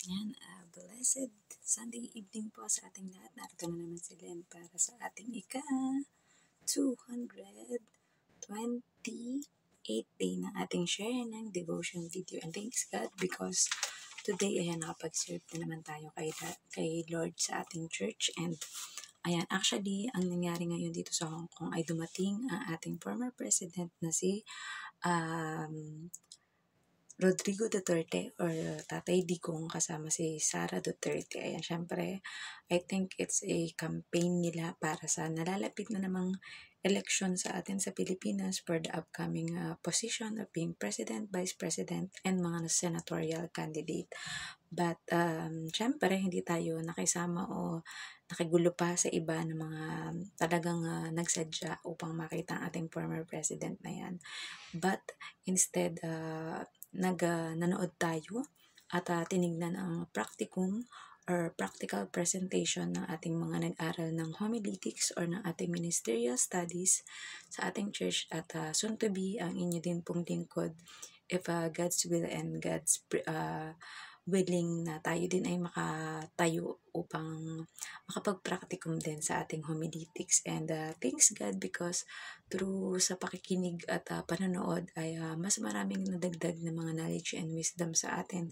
Blessed Sunday evening po sa ating lahat. Narito na naman si Len para sa ating ika-228 day ng ating share ng devotion video. And thanks God because today, nakapag-serve na naman tayo kay Lord sa ating church. And actually, ang nangyari ngayon dito sa Hong Kong ay dumating ang ating former president na si Rodrigo Duterte or Tatay Digong kasama si Sara Duterte. Syempre, I think it's a campaign nila para sa nalalapit na namang election sa atin sa Pilipinas for the upcoming position of being President, Vice President, and mga senatorial candidate. But, syempre, hindi tayo nakisama o nakigulo pa sa iba ng mga talagang nagsadya upang makita ang ating former president na yan. But, instead, nanood tayo at tinignan ang practicum or practical presentation ng ating mga nag-aral ng homiletics or ng ating ministerial studies sa ating church at soon to be ang inyo din pong lingkod if God's will and God's willing na tayo din ay makatayo upang makapag-practicum din sa ating homiletics. And thanks God because through sa pakikinig at panonood ay mas maraming nadagdag na mga knowledge and wisdom sa atin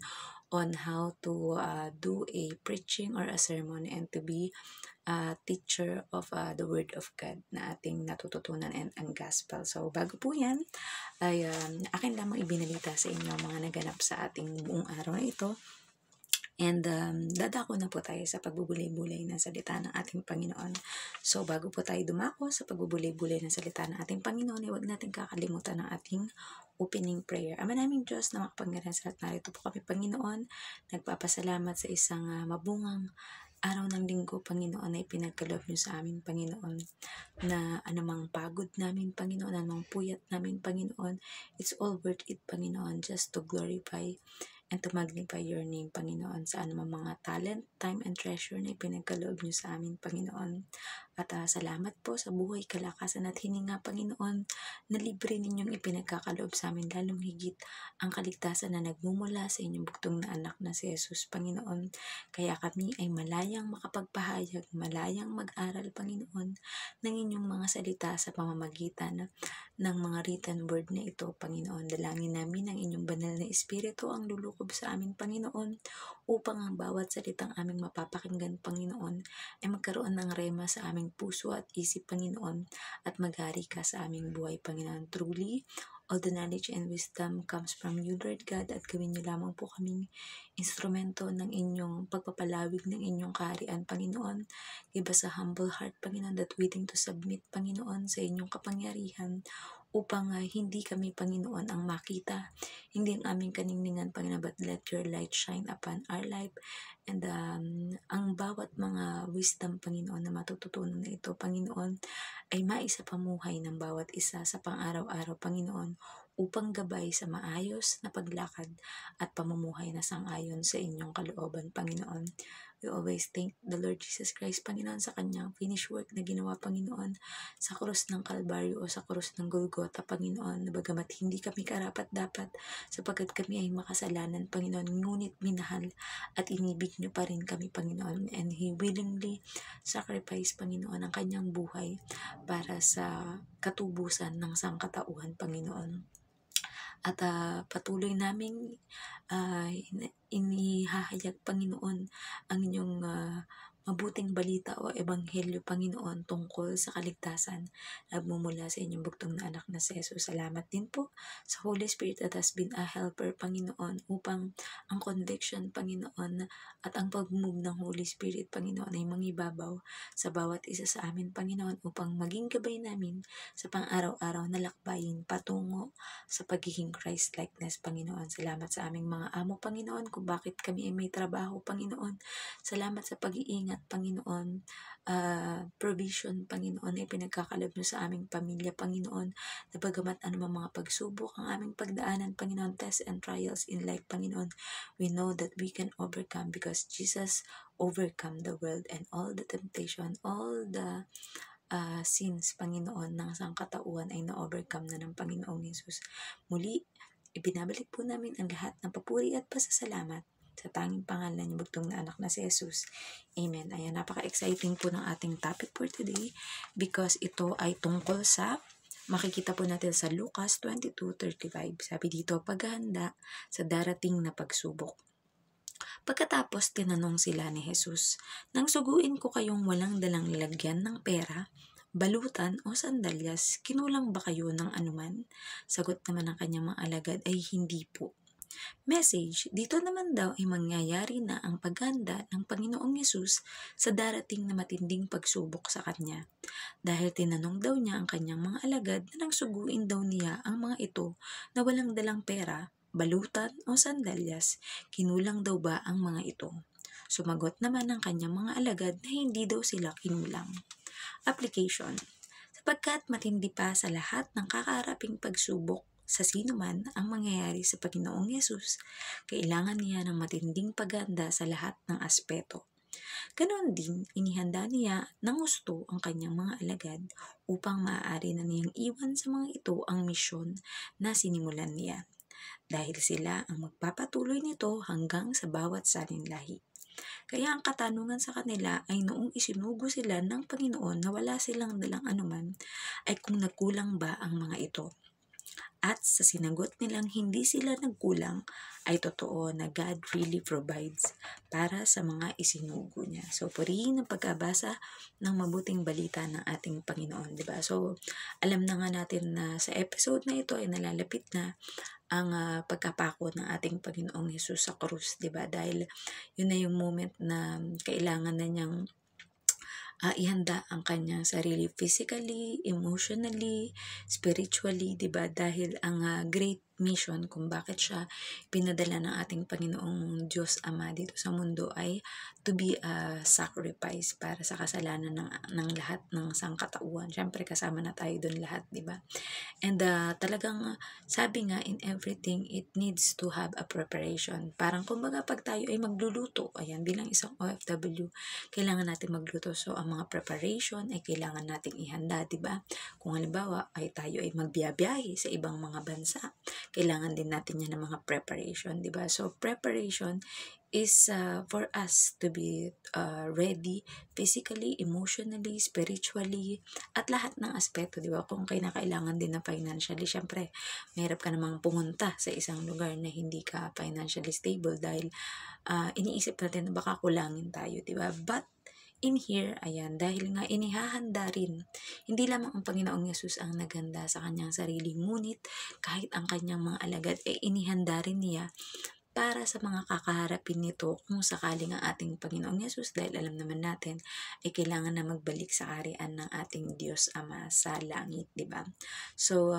on how to do a preaching or a sermon and to be a teacher of the Word of God na ating natututunan and ang gospel. So bago po yan, ay akin lamang ibinalita sa inyo mga naganap sa ating buong araw na ito. And dadako na po tayo sa pagbubulay-bulay ng salita ng ating Panginoon. So bago po tayo dumako sa pagbubulay-bulay ng salita ng ating Panginoon, huwag natin kakalimutan ang ating opening prayer. Ama naming Diyos na makapangyarihan sa lahat, narito po kami Panginoon, nagpapasalamat sa isang mabungang araw ng linggo, Panginoon, na ipinagkaloob niyo sa amin, Panginoon, na anumang pagod namin, Panginoon, anumang puyat namin, Panginoon, it's all worth it, Panginoon, just to glorify and to magnify your name, Panginoon, sa anumang mga talent, time, and treasure na ipinagkaloob niyo sa amin, Panginoon. At salamat po sa buhay, kalakasan at hininga, Panginoon, na libre ninyong ipinagkakaloob sa amin, lalong higit ang kaligtasan na nagmumula sa inyong buktong na anak na si Jesus, Panginoon. Kaya kami ay malayang makapagpahayag, malayang mag-aral, Panginoon, ng inyong mga salita sa pamamagitan ng mga written word na ito, Panginoon. Dalangin namin ang inyong banal na Espiritu ang lulukob sa amin, Panginoon, upang ang bawat salitang aming mapapakinggan, Panginoon, ay magkaroon ng rema sa aming puso at isip, Panginoon, at maghari ka sa aming buhay, Panginoon. Truly, all the knowledge and wisdom comes from you, Lord God, at gawin niyo lamang po kaming instrumento ng inyong pagpapalawig ng inyong kaharian, Panginoon. Give us a humble heart, Panginoon, that willing to submit, Panginoon, sa inyong kapangyarihan upang hindi kami, Panginoon, ang makita, hindi ang aming kaningningan, Panginoon, but let your light shine upon our life. And ang bawat mga wisdom, Panginoon, na matututunan na ito, Panginoon, ay maisapamuhay ng bawat isa sa pang-araw-araw, Panginoon, upang gabay sa maayos na paglakad at pamumuhay na sang-ayon sa inyong kalooban, Panginoon. We always thank the Lord Jesus Christ, Panginoon, sa kanyang finished work na ginawa, Panginoon, sa krus ng Kalbaryo o sa krus ng Golgota, Panginoon, na bagamat hindi kami karapat-dapat sapagkat kami ay makasalanan, Panginoon, ngunit minahal at inibig niyo pa rin kami, Panginoon, and He willingly sacrificed, Panginoon, ang kanyang buhay para sa katubusan ng sangkatauhan, Panginoon. At patuloy naming inihahayag, Panginoon, ang inyong mabuting balita o ebanghelyo, Panginoon, tungkol sa kaligtasan nagmumula sa inyong buktong na anak na si Jesus. Salamat din po sa Holy Spirit that has been a helper, Panginoon, upang ang conviction, Panginoon, at ang pag-move ng Holy Spirit, Panginoon, ay mangibabaw sa bawat isa sa amin, Panginoon, upang maging gabay namin sa pang-araw-araw na lakbayin patungo sa pagiging Christ-likeness, Panginoon. Salamat sa aming mga amo, Panginoon, kung bakit kami ay may trabaho, Panginoon. Salamat sa pag-iingat, Panginoon, provision, Panginoon, ay pinagkakalob nyo sa aming pamilya, Panginoon, na bagamat anumang mga pagsubok ang aming pagdaanan, Panginoon, tests and trials in life, Panginoon, we know that we can overcome because Jesus overcome the world and all the temptation, all the sins, Panginoon, ng sangkatauhan ay na-overcome na ng Panginoong Jesus. Muli, ibinabalik po namin ang lahat ng papuri at pasasalamat Sa tanging pangalan niya bugtong na anak na si Jesus. Amen. Ayan, napaka-exciting po ng ating topic for today because ito ay tungkol sa makikita po natin sa Lucas 22:35. Sabi dito, paghahanda sa darating na pagsubok. Pagkatapos tinanong sila ni Jesus, nang suguin ko kayong walang dalang lalagyan ng pera, balutan o sandalyas, kinulang ba kayo ng anuman? Sagot naman ng kanyang mga alagad ay hindi po. Message, dito naman daw ay mangyayari na ang paghanda ng Panginoong Yesus sa darating na matinding pagsubok sa Kanya. Dahil tinanong daw niya ang kanyang mga alagad na nang suguin daw niya ang mga ito na walang dalang pera, balutan o sandalyas, kinulang daw ba ang mga ito? Sumagot naman ang kanyang mga alagad na hindi daw sila kinulang. Application, sapagkat matindi pa sa lahat ng kakaharaping pagsubok sa sino man ang mangyayari sa Panginoong Yesus, kailangan niya ng matinding paghanda sa lahat ng aspeto. Ganon din, inihanda niya ng gusto ang kanyang mga alagad upang maaari na niyang iwan sa mga ito ang misyon na sinimulan niya, dahil sila ang magpapatuloy nito hanggang sa bawat salinlahi. Kaya ang katanungan sa kanila ay noong isinugo sila ng Panginoon na wala silang dalang anuman, ay kung nagkulang ba ang mga ito. At sa sinagot nilang hindi sila nagkulang, ay totoo na God really provides para sa mga isinugo niya. So, purihin ang pagkabasa ng mabuting balita ng ating Panginoon, di ba? So, alam na nga natin na sa episode na ito ay nalalapit na ang pagkapako ng ating Panginoong Hesus sa krus, di ba? Dahil yun na yung moment na kailangan na niyang ihanda ang kanyang sarili physically, emotionally, spiritually, 'di ba? Dahil ang great mission kung bakit siya pinadala ng ating Panginoong Diyos Ama dito sa mundo ay to be a sacrifice para sa kasalanan ng lahat ng sangkatauhan. Syempre kasama na tayo doon lahat, 'di ba? And talagang sabi nga in everything it needs to have a preparation. Parang kumbaga pag tayo ay magluluto, ayan bilang isang OFW, kailangan natin magluto. So ang mga preparation ay kailangan nating ihanda, 'di ba? Kung halimbawa ay tayo ay magbiyabiyahe sa ibang mga bansa, kailangan din natin yan ng mga preparation, 'di ba? So preparation is for us to be ready physically, emotionally, spiritually, at lahat ng aspeto, di ba? Kung kailangan din na financially, syempre, mahirap ka namang pumunta sa isang lugar na hindi ka financially stable dahil iniisip natin na baka kulangin tayo, di ba? But in here, ayan, dahil nga inihahanda rin, hindi lamang ang Panginoong Yesus ang naghanda sa kanyang sarili, ngunit kahit ang kanyang mga alagad, inihanda rin niya para sa mga kakaharapin nito kung sakaling ang ating Panginoong Yesus, dahil alam naman natin ay kailangan na magbalik sa arian ng ating Diyos Ama sa langit, di ba? So,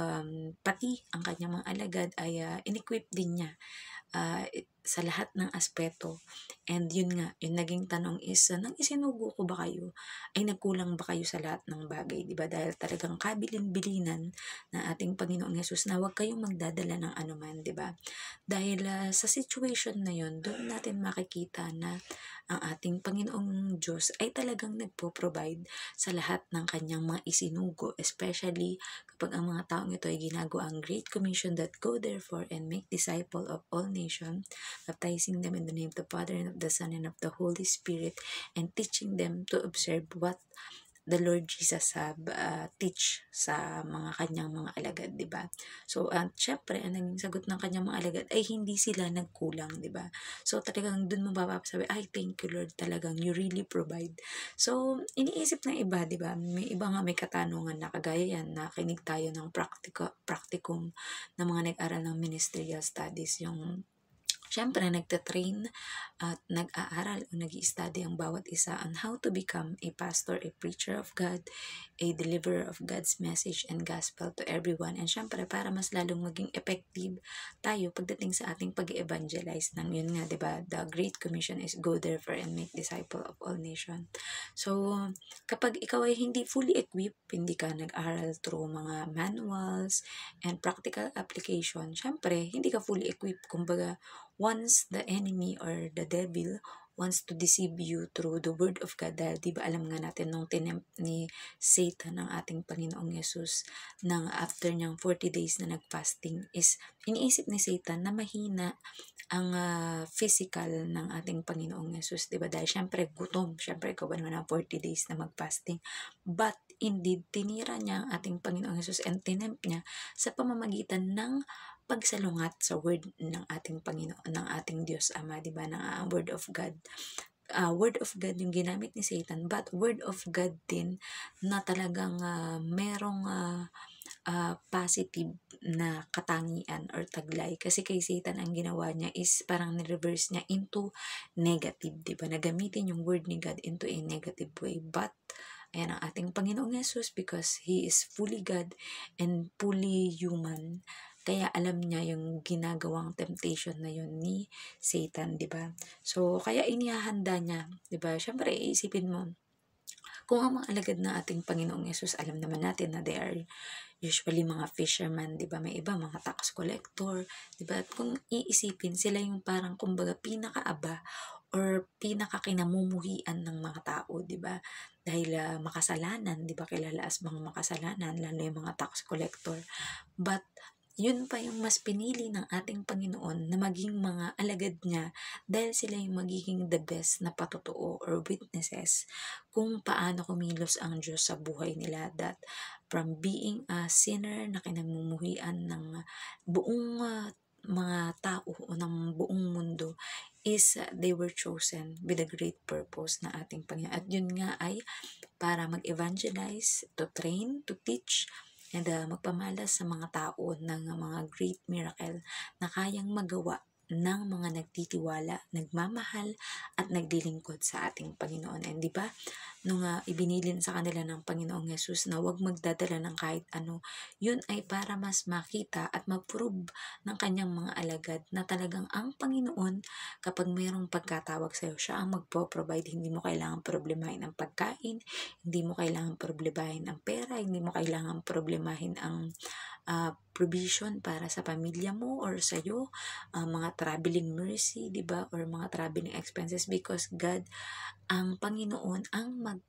pati ang kanyang mga alagad ay in-equip din niya sa lahat ng aspeto. And yun nga, yung naging tanong is, nang isinugo ko ba kayo, ay nagkulang ba kayo sa lahat ng bagay? Diba? Dahil talagang kabilin-bilinan na ating Panginoong Yesus na huwag kayong magdadala ng anuman, diba? Dahil sa situation na yun, doon natin makikita na ang ating Panginoong Diyos ay talagang nagpo-provide sa lahat ng kanyang mga isinugo, especially kapag ang mga taong ito ay ginagawa ang Great Commission that go therefore and make disciple of all nations, baptizing them in the name of the Father and of the Son and of the Holy Spirit, and teaching them to observe what the Lord Jesus have teach sa mga kanyang mga alagad, di ba? So, syempre, ang naging sagot ng kanyang mga alagad ay hindi sila nagkulang, di ba? So, talagang dun mo mapapasabi, ay, thank you Lord, talagang you really provide. So, iniisip ng iba, di ba? May iba nga may katanungan na kagaya yan, nakinig tayo ng practicum ng mga nag-aral ng ministerial studies, yung syempre, nagtatrain at nag-aaral o nag-i-study ang bawat isa on how to become a pastor, a preacher of God, a deliverer of God's message and gospel to everyone. And syempre, para mas lalong maging effective tayo pagdating sa ating pag-evangelize ng yun nga, diba? The Great Commission is go therefore and make disciple of all nations. So, kapag ikaw ay hindi fully equipped, hindi ka nag-aral through mga manuals and practical application, syempre, hindi ka fully equipped. Kumbaga, once the enemy or the devil wants to deceive you through the word of God, dahil di ba alam nga natin nung tinempt ni Satan ng ating Panginoong Yesus nang after niyang 40 days na nagfasting is iniisip ni Satan na mahina physical ng ating Panginoong Yesus, 'di ba? Dahil syempre gutom, syempre ikaw ba naman ang 40 days na mag-fasting. But indeed, tinira niya ang ating Panginoong Yesus and tinempt niya sa pamamagitan ng pagsalungat sa word ng ating Panginoon, ng ating Diyos Ama, 'di ba? Ng word of God. Word of God yung ginamit ni Satan, but word of God din na talagang merong positive na katangian or taglay. Kasi kay Satan ang ginawa niya is parang ni-reverse niya into negative, di ba? Nagamitin yung word ni God into a negative way. But, ayan ang ating Panginoong Yesus, because He is fully God and fully human. Kaya alam niya yung ginagawang temptation na yun ni Satan, di ba? So, kaya inihahanda niya, di ba? Syempre, isipin mo, kung ang mga alagad na ating Panginoong Yesus, alam naman natin na they are usually mga fisherman, 'di ba? May iba mga tax collector, 'di ba? At kung iisipin, sila yung parang kumbaga pinakaaba or pinakakinamumuhian ng mga tao, 'di ba? Dahil makasalanan, 'di ba? Kilala as mga makasalanan, lalo yung mga tax collector. But yun pa yung mas pinili ng ating Panginoon na maging mga alagad niya dahil sila yung magiging the best na patotoo or witnesses kung paano kumilos ang Diyos sa buhay nila, that from being a sinner na kinamumuhian ng buong mga tao o ng buong mundo is they were chosen with a great purpose na ating Panginoon. At yun nga ay para mag-evangelize, to train, to teach, and magpamalas sa mga tao ng mga great miracle na kayang magawa ng mga nagtitiwala, nagmamahal, at naglilingkod sa ating Panginoon. And di ba, nung ibinilin sa kanila ng Panginoong Yesus na huwag magdadala ng kahit ano, yun ay para mas makita at ma-prove ng kanyang mga alagad na talagang ang Panginoon, kapag mayroong pagkatawag sa iyo, siya ang magpo-provide. Hindi mo kailangan problemahin ang pagkain, hindi mo kailangan problemahin ang pera, hindi mo kailangan problemahin ang provision para sa pamilya mo or sa iyo, mga traveling mercy, 'di ba? Or mga traveling expenses, because God, ang Panginoon ang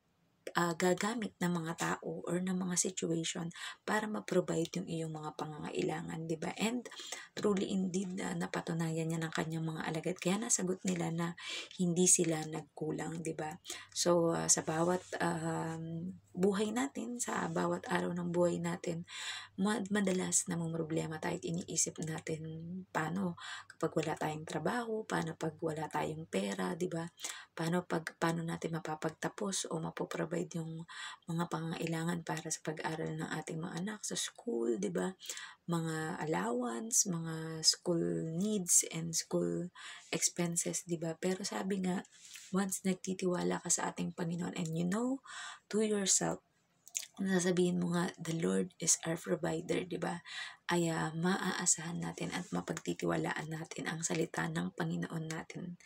gagamit ng mga tao or ng mga situation para ma-provide yung iyong mga pangangailangan, di ba? And truly indeed, napatunayan niya ng kanyang mga alagad. Kaya nasagot nila na hindi sila nagkulang, di ba? So, sa bawat buhay natin, sa bawat araw ng buhay natin, madalas namang problema tayo at iniisip natin paano kapag wala tayong trabaho, paano pag wala tayong pera, di ba? Paano natin mapapagtapos o mapoprovide yung mga pangangailangan para sa pag-aral ng ating mga anak sa school, di ba? Mga allowance, mga school needs and school expenses, di ba? Pero sabi nga, once nagtitiwala ka sa ating Panginoon and you know to yourself, nasasabihin mo nga, the Lord is our provider, di ba? Ay maaasahan natin at mapagtitiwalaan natin ang salita ng Panginoon natin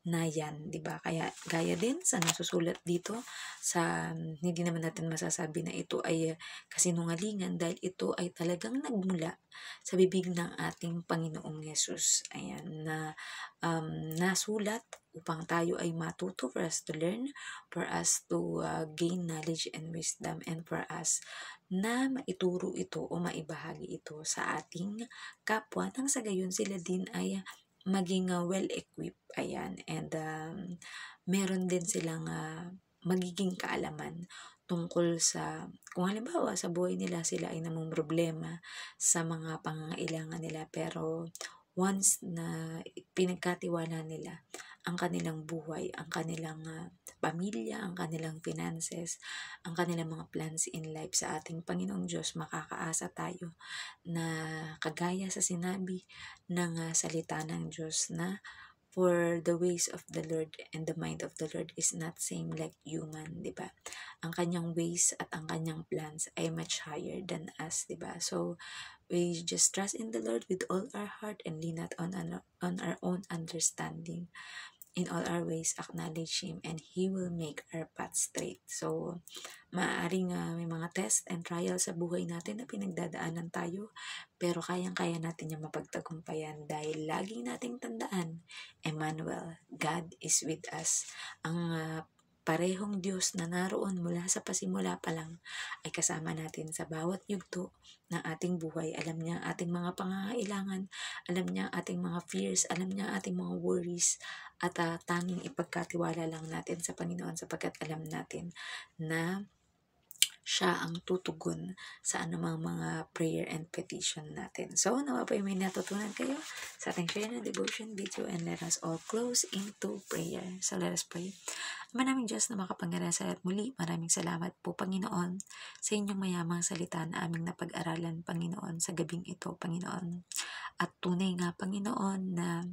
na yan, di ba? Kaya gaya din sa nasusulat dito, sa hindi naman natin masasabi na ito ay kasinungalingan dahil ito ay talagang nagmula sa bibig ng ating Panginoong Yesus. Ayan, na nasulat upang tayo ay matuto, for us to learn, for us to gain knowledge and wisdom, and for us na maituro ito o maibahagi ito sa ating kapwa nang sa gayon sila din ay maging well-equipped, ayan, and meron din silang magiging kaalaman tungkol sa, kung halimbawa sa buhay nila sila ay namumroblema sa mga pangangailangan nila, pero once na pinagkatiwala nila ang kanilang buhay, ang kanilang pamilya, ang kanilang finances, ang kanilang mga plans in life sa ating Panginoong Diyos, makakaasa tayo na kagaya sa sinabi ng salita ng Diyos na for the ways of the Lord and the mind of the Lord is not same like human, di ba? Ang kanyang ways at ang kanyang plans ay much higher than us, di ba? So, we just trust in the Lord with all our heart and lean not on our own understanding. In all our ways, acknowledge Him and He will make our path straight. So, maaaring may mga test and trial sa buhay natin na pinagdadaanan tayo, pero kayang-kaya natin yung mapagtagumpayan dahil laging nating tandaan, Emmanuel, God is with us. Ang parehong Diyos na naroon mula sa pasimula pa lang ay kasama natin sa bawat yugto ng ating buhay. Alam niya ang ating mga pangangailangan, alam niya ang ating mga fears, alam niya ang ating mga worries, at tanging ipagkatiwala lang natin sa Panginoon sapagkat alam natin na siya ang tutugon sa anumang mga prayer and petition natin. So, nawa po may natutunan kayo sa ating share na devotion video, and let us all close into prayer. So, let us pray. Manaming Diyos na makapangyarihan sa lahat, muli, maraming salamat po, Panginoon, sa inyong mayamang salita na aming napag-aralan, Panginoon, sa gabing ito, Panginoon. At tunay nga, Panginoon, na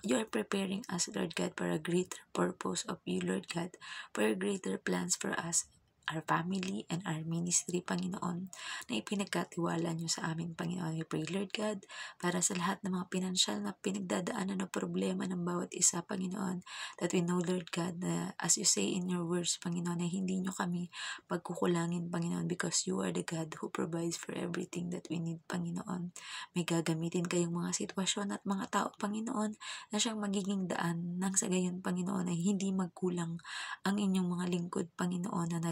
you are preparing us, Lord God, for a greater purpose of you, Lord God, for greater plans for us, our family, and our ministry, Panginoon, na ipinagkatiwala nyo sa amin, Panginoon. We pray, Lord God, para sa lahat ng mga pinansyal na pinagdadaanan na problema ng bawat isa, Panginoon, that we know, Lord God, na as you say in your words, Panginoon, na hindi nyo kami pagkukulangin, Panginoon, because you are the God who provides for everything that we need, Panginoon. May gagamitin kayong mga sitwasyon at mga tao, Panginoon, na siyang magiging daan nang sa gayon, Panginoon, ay hindi magkulang ang inyong mga lingkod, Panginoon, na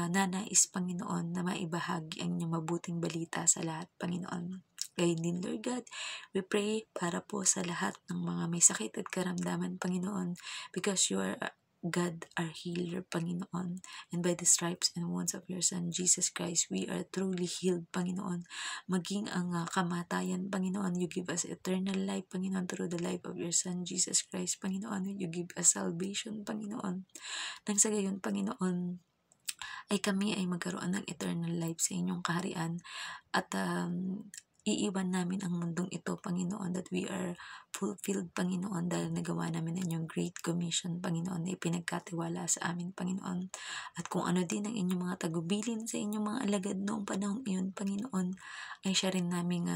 nanais, Panginoon, na maibahagi ang inyong mabuting balita sa lahat, Panginoon. Gayon din, Lord God, we pray para po sa lahat ng mga may sakit at karamdaman, Panginoon, because you are God, our healer, Panginoon. And by the stripes and wounds of your Son, Jesus Christ, we are truly healed, Panginoon. Maging ang kamatayan, Panginoon, you give us eternal life, Panginoon, through the life of your Son, Jesus Christ, Panginoon. You give us salvation, Panginoon. Nang sa gayon, Panginoon, ay kami ay magkaroon ng eternal life sa inyong kaharian, at iiwan namin ang mundong ito, Panginoon, that we are fulfilled, Panginoon, dahil nagawa namin ang inyong great commission, Panginoon, na ipinagkatiwala sa amin, Panginoon. At kung ano din ang inyong mga tagubilin sa inyong mga alagad noong panahong iyon, Panginoon, ay siya rin naming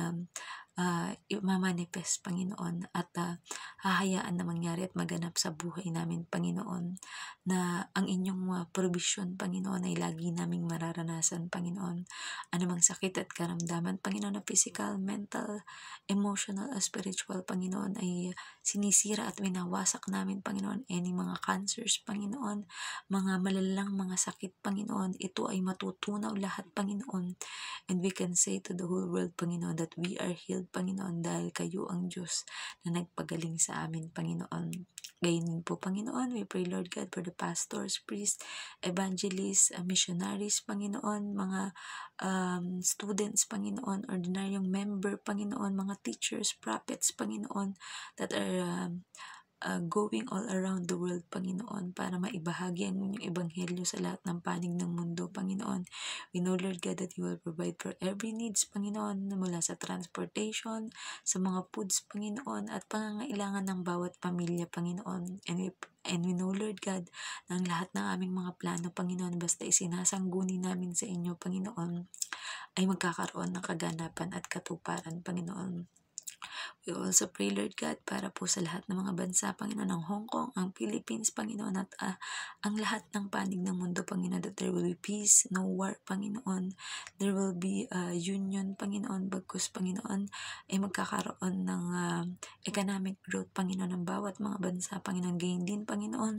imamanifest, Panginoon, at hahayaan na mangyari at maganap sa buhay namin, Panginoon, na ang inyong provision, Panginoon, ay lagi naming mararanasan, Panginoon. Anumang sakit at karamdaman, Panginoon, na physical, mental, emotional, spiritual, Panginoon, ay sinisira at winawasak namin, Panginoon. Any mga cancers, Panginoon, mga malalang mga sakit, Panginoon, ito ay matutunaw lahat, Panginoon. And we can say to the whole world, Panginoon, that we are healed, Panginoon, dahil kayo ang Diyos na nagpagaling sa amin, Panginoon. Gayon din po, Panginoon, we pray, Lord God, for the pastors, priests, evangelists, missionaries, Panginoon, mga students, Panginoon, ordinaryong member, Panginoon, mga teachers, prophets, Panginoon, that are going all around the world, Panginoon, para maibahagi ang inyong ebanghelyo sa lahat ng panig ng mundo, Panginoon. We know, Lord God, that you will provide for every needs, Panginoon, mula sa transportation, sa mga foods, Panginoon, at pangangailangan ng bawat pamilya, Panginoon. And we know, Lord God, na ang lahat ng aming mga plano, Panginoon, basta isinasangguni namin sa inyo, Panginoon, ay magkakaroon ng kaganapan at katuparan, Panginoon. We also pray, Lord God, para po sa lahat ng mga bansa, Panginoon, ng Hong Kong, ang Philippines, Panginoon, at ang lahat ng panig ng mundo, Panginoon, that there will be peace, no war, Panginoon. There will be union, Panginoon, bagkus, Panginoon, ay magkakaroon ng economic growth, Panginoon, ng bawat mga bansa, Panginoon. Gayon din, Panginoon,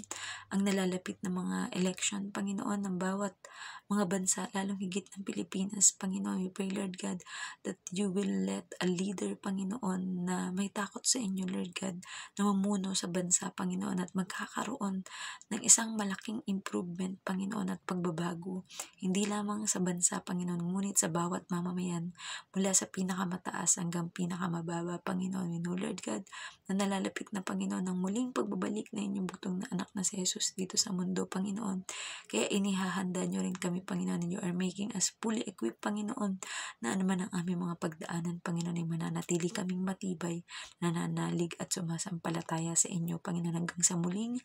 ang nalalapit na mga election, Panginoon, ng bawat mga bansa, lalong higit ng Pilipinas, Panginoon. We pray, Lord God, that you will let a leader, Panginoon, na may takot sa inyo, Lord God, na mamuno sa bansa, Panginoon, at magkakaroon ng isang malaking improvement, Panginoon, at pagbabago. Hindi lamang sa bansa, Panginoon, ngunit sa bawat mamamayan, mula sa pinakamataas hanggang pinakamababa, Panginoon. We know, Lord God, na nalalapit na, Panginoon, ang muling pagbabalik na inyong butong na anak na si Jesus dito sa mundo, Panginoon. Kaya inihahanda nyo rin kami, Panginoon, and you are making us fully equipped, Panginoon, na anuman ang aming mga pagdaanan, Panginoon, ay mananatili kaming matibay, nananalig at sumasampalataya sa inyo, Panginoon, hanggang sa muling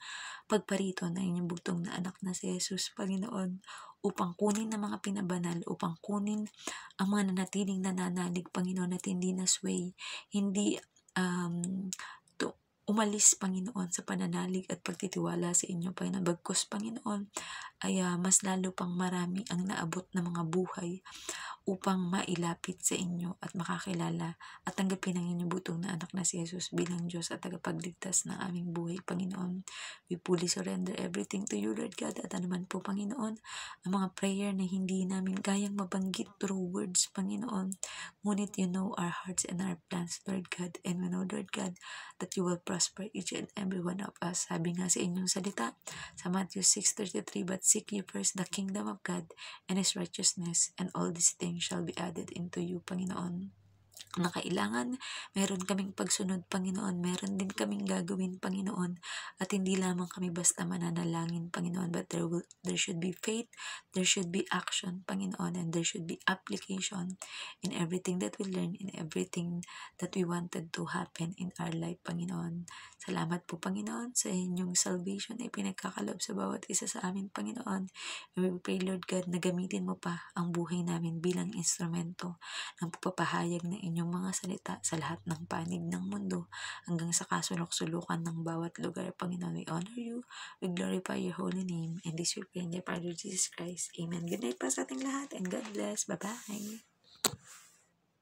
pagparito ng inyong bugtong na anak na si Jesus, Panginoon, upang kunin ang mga pinabanal, upang kunin ang mga nanatiling nananalig, Panginoon, at hindi na sway, hindi umalis, Panginoon, sa pananalig at pagtitiwala sa inyo, Panginoon. Bagkus, Panginoon, ay mas lalo pang marami ang naabot na mga buhay upang mailapit sa inyo at makakilala at tanggapin ang inyong butong na anak na si Jesus bilang Diyos at tagapagligtas ng aming buhay, Panginoon. We fully surrender everything to you, Lord God. At ano man po, Panginoon, ang mga prayer na hindi namin kayang mabanggit through words, Panginoon. Ngunit you know our hearts and our plans, Lord God. And we know, Lord God, that you will prosper each and every one of us. Sabi nga sa inyong salita sa Matthew 6:33, but seek ye first the kingdom of God and His righteousness, and all these things shall be added into you, Panginoon. Na kailangan, meron kaming pagsunod, Panginoon, meron din kaming gagawin, Panginoon, at hindi lamang kami basta mananalangin, Panginoon, but there should be faith, there should be action, Panginoon, and there should be application in everything that we learn, in everything that we wanted to happen in our life, Panginoon. Salamat po, Panginoon, sa inyong salvation ay pinagkakalob sa bawat isa sa amin, Panginoon. And we pray, Lord God, na gamitin mo pa ang buhay namin bilang instrumento ng pagpapahayag ng inyong mga salita sa lahat ng panig ng mundo hanggang sa kasulok-sulukan ng bawat lugar. Panginoon, we honor you, we glorify your holy name, and this we pray in the Father Jesus Christ. Amen. Good night pa sa ating lahat, and God bless. Bye-bye.